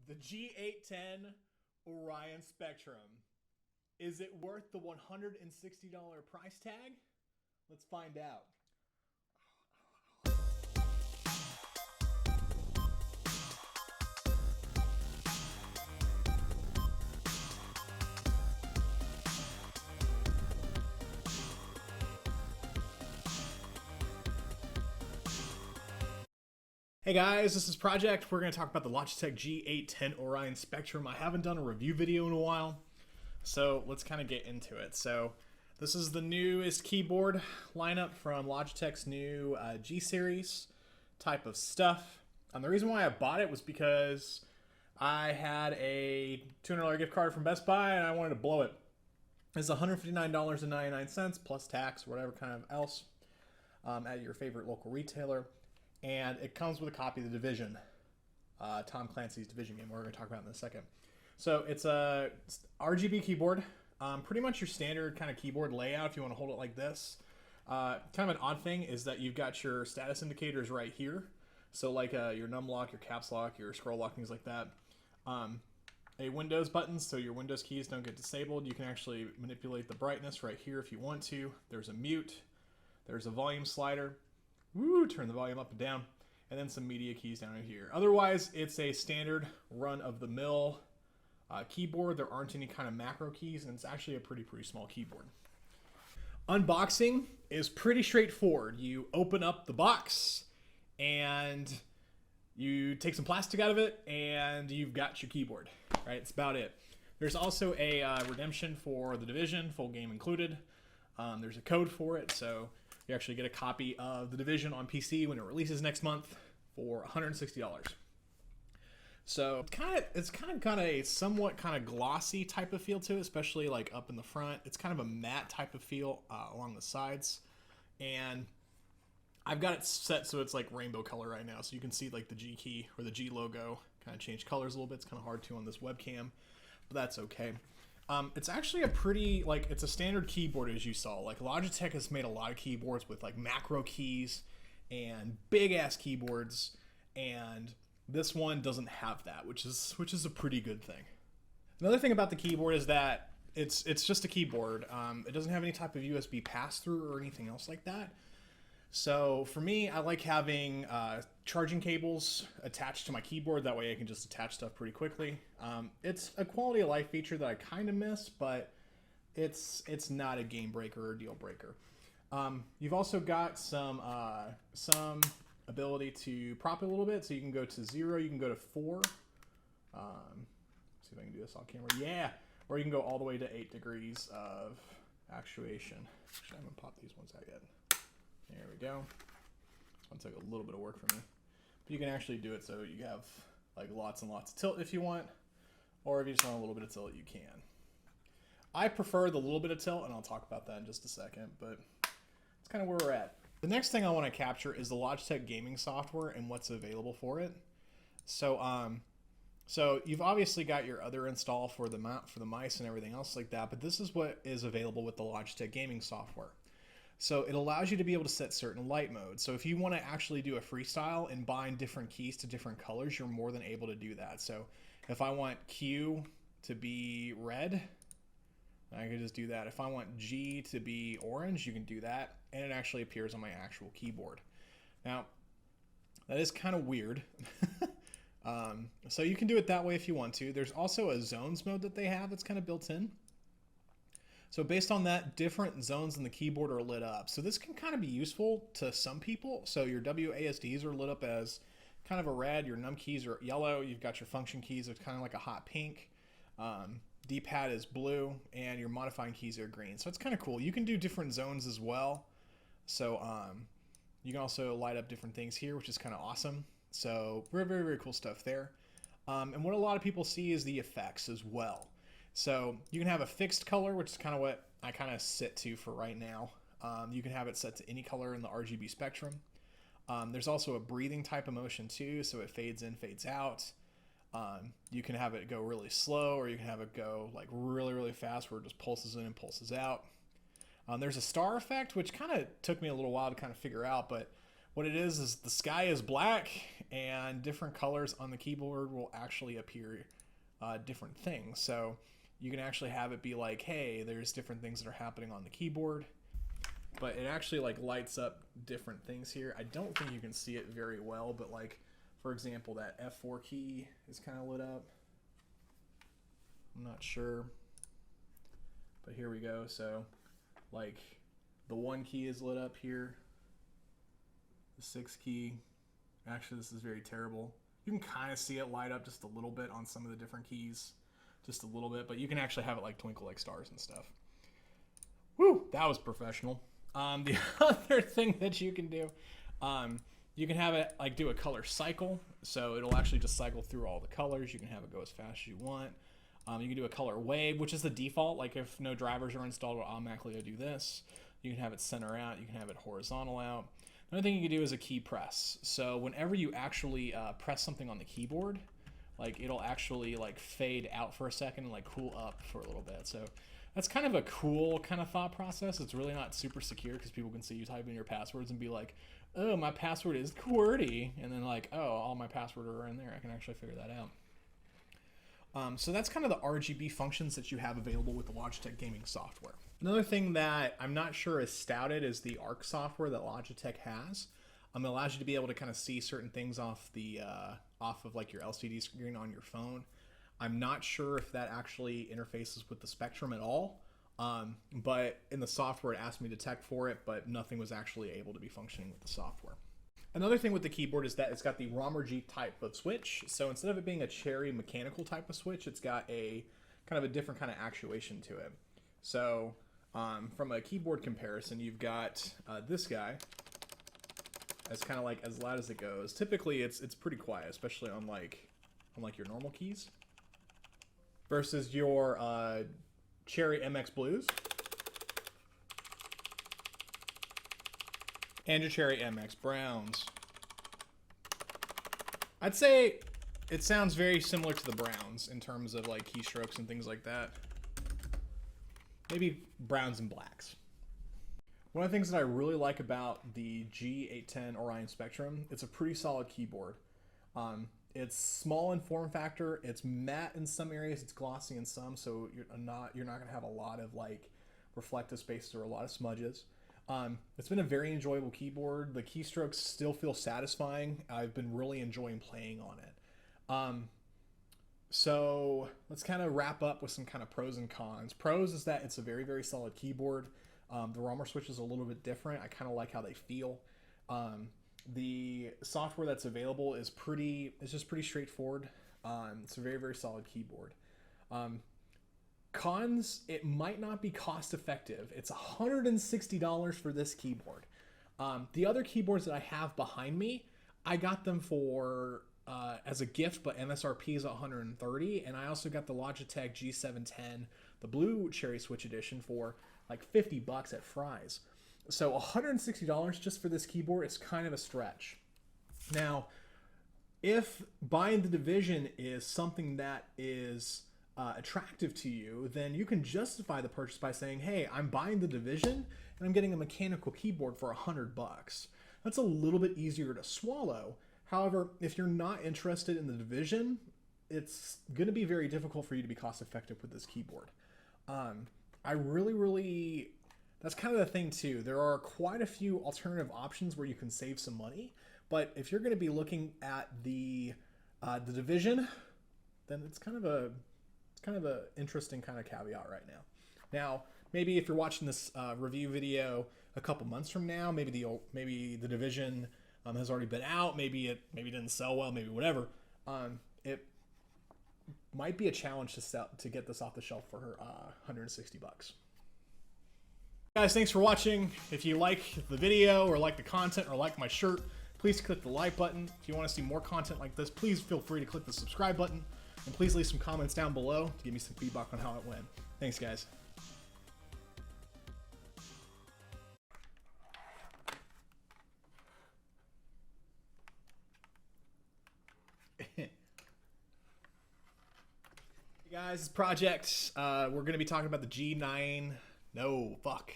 The G810 Orion Spectrum. Is it worth the $160 price tag? Let's find out. Hey guys, this is Project. We're going to talk about the Logitech G810 Orion Spectrum. I haven't done a review video in a while, so let's kind of get into it. So this is the newest keyboard lineup from Logitech's new G series type of stuff. And the reason why I bought it was because I had a $200 gift card from Best Buy and I wanted to blow it. It's $159.99 plus tax, whatever kind of else, at your favorite local retailer. And it comes with a copy of The Division, Tom Clancy's Division game, we're going to talk about in a second. So it's a RGB keyboard, pretty much your standard kind of keyboard layout if you want to hold it like this. Kind of an odd thing is that you've got your status indicators right here. So like your num lock, your caps lock, your scroll lock, things like that. A Windows button, so your Windows keys don't get disabled. You can actually manipulate the brightness right here if you want to. There's a mute. There's a volume slider. Woo, turn the volume up and down, and then some media keys down in here. Otherwise, it's a standard run-of-the-mill keyboard. There aren't any kind of macro keys, and it's actually a pretty small keyboard. Unboxing is pretty straightforward. You open up the box, and you take some plastic out of it, and you've got your keyboard. Right? It's about it. There's also a redemption for The Division, full game included. There's a code for it, so you actually get a copy of The Division on PC when it releases next month for $160. So it's kind of got a somewhat kind of glossy type of feel to it, especially like up in the front. It's kind of a matte type of feel along the sides, and I've got it set so it's like rainbow color right now, so you can see like the G key or the G logo kind of change colors a little bit. It's kind of hard to on this webcam, but that's okay. It's actually a pretty, like, it's a standard keyboard as you saw. Like, Logitech has made a lot of keyboards with, like, macro keys and big-ass keyboards, and this one doesn't have that, which is a pretty good thing. Another thing about the keyboard is that it's just a keyboard. It doesn't have any type of USB pass-through or anything else like that. So for me, I like having charging cables attached to my keyboard. That way I can just attach stuff pretty quickly. It's a quality of life feature that I kind of miss, but it's not a game breaker or deal breaker. You've also got some ability to prop it a little bit. So you can go to 0, you can go to 4. See if I can do this on camera. Yeah, or you can go all the way to 8 degrees of actuation. Actually, I haven't popped these ones out yet. There we go. This one took a little bit of work for me. But you can actually do it so you have like lots and lots of tilt if you want, or if you just want a little bit of tilt, you can. I prefer the little bit of tilt, and I'll talk about that in just a second, but it's kind of where we're at. The next thing I want to capture is the Logitech Gaming Software and what's available for it. So so you've obviously got your other install for the mount, for the mice and everything else like that, but this is what is available with the Logitech Gaming Software. So it allows you to be able to set certain light modes. So if you want to actually do a freestyle and bind different keys to different colors, you're more than able to do that. So if I want Q to be red, I can just do that. If I want G to be orange, you can do that, and it actually appears on my actual keyboard. Now, that is kind of weird. So you can do it that way if you want to. There's also a zones mode that they have that's kind of built in. So based on that, different zones in the keyboard are lit up. So this can kind of be useful to some people. So your WASDs are lit up as kind of a red, your num keys are yellow, you've got your function keys, it's kind of like a hot pink. D-pad is blue, and your modifying keys are green. So it's kind of cool. You can do different zones as well. So you can also light up different things here, which is kind of awesome. So very cool stuff there. And what a lot of people see is the effects as well. So you can have a fixed color, which is kind of what I kind of set to for right now. You can have it set to any color in the RGB spectrum. There's also a breathing type of motion too, so it fades in, fades out. You can have it go really slow, or you can have it go like really fast where it just pulses in and pulses out. There's a star effect, which kind of took me a little while to kind of figure out, but what it is the sky is black and different colors on the keyboard will actually appear different things. So you can actually have it be like, hey, there's different things that are happening on the keyboard, but it actually like lights up different things here. I don't think you can see it very well, but like, for example, that F4 key is kind of lit up. I'm not sure, but here we go. So like the 1 key is lit up here. The 6 key, actually this is very terrible. You can kind of see it light up just a little bit on some of the different keys, just a little bit, but you can actually have it like twinkle like stars and stuff. Woo, that was professional. The other thing that you can do, you can have it like do a color cycle. So it'll actually just cycle through all the colors. You can have it go as fast as you want. You can do a color wave, which is the default. Like if no drivers are installed, it'll automatically do this. You can have it center out. You can have it horizontal out. Another thing you can do is a key press. So whenever you actually press something on the keyboard, like it'll actually like fade out for a second and like cool up for a little bit. So that's kind of a cool kind of thought process. It's really not super secure because people can see you type in your passwords and be like, oh, my password is QWERTY. And then like, oh, all my passwords are in there. I can actually figure that out. So that's kind of the RGB functions that you have available with the Logitech Gaming Software. Another thing that I'm not sure is stouted is the ARC software that Logitech has. It allows you to be able to kind of see certain things off the off of like your LCD screen on your phone. I'm not sure if that actually interfaces with the Spectrum at all, but in the software it asked me to check for it, but nothing was actually able to be functioning with the software. Another thing with the keyboard is that it's got the RGB type of switch. So instead of it being a cherry mechanical type of switch, it's got a kind of a different kind of actuation to it. So from a keyboard comparison, you've got this guy. It's kind of like as loud as it goes. Typically, it's pretty quiet, especially on like your normal keys. Versus your Cherry MX Blues and your Cherry MX Browns. I'd say it sounds very similar to the Browns in terms of like keystrokes and things like that. Maybe browns and blacks. One of the things that I really like about the G810 Orion Spectrum, it's a pretty solid keyboard. It's small in form factor. It's matte in some areas. It's glossy in some, so you're not going to have a lot of like reflective spaces or a lot of smudges. It's been a very enjoyable keyboard. The keystrokes still feel satisfying. I've been really enjoying playing on it. So let's kind of wrap up with some kind of pros and cons. Pros is that it's a very, very solid keyboard. The ROMer switch is a little bit different. I kind of like how they feel. The software that's available is just pretty straightforward. It's a very, very solid keyboard. Cons, it might not be cost effective. It's $160 for this keyboard. The other keyboards that I have behind me, I got them for as a gift, but MSRP is $130, and I also got the Logitech G710, the blue cherry switch edition, for like $50 at Fry's. So $160 just for this keyboard, it's kind of a stretch. Now, if buying the Division is something that is attractive to you, then you can justify the purchase by saying, hey, I'm buying the Division and I'm getting a mechanical keyboard for $100. That's a little bit easier to swallow. However, if you're not interested in the Division, it's going to be very difficult for you to be cost effective with this keyboard. I really, that's kind of the thing too. There are quite a few alternative options where you can save some money, but if you're going to be looking at the Division, then it's kind of a interesting kind of caveat right now. Now, maybe if you're watching this review video a couple months from now, maybe the Division has already been out. Maybe it didn't sell well. Maybe whatever. It might be a challenge to get this off the shelf for $160. Guys, thanks for watching. If you like the video or like the content or like my shirt, please click the like button. If you want to see more content like this, please feel free to click the subscribe button. And please leave some comments down below to give me some feedback on how it went. Thanks, guys. Hey guys, this project, we're going to be talking about the G9. No, fuck.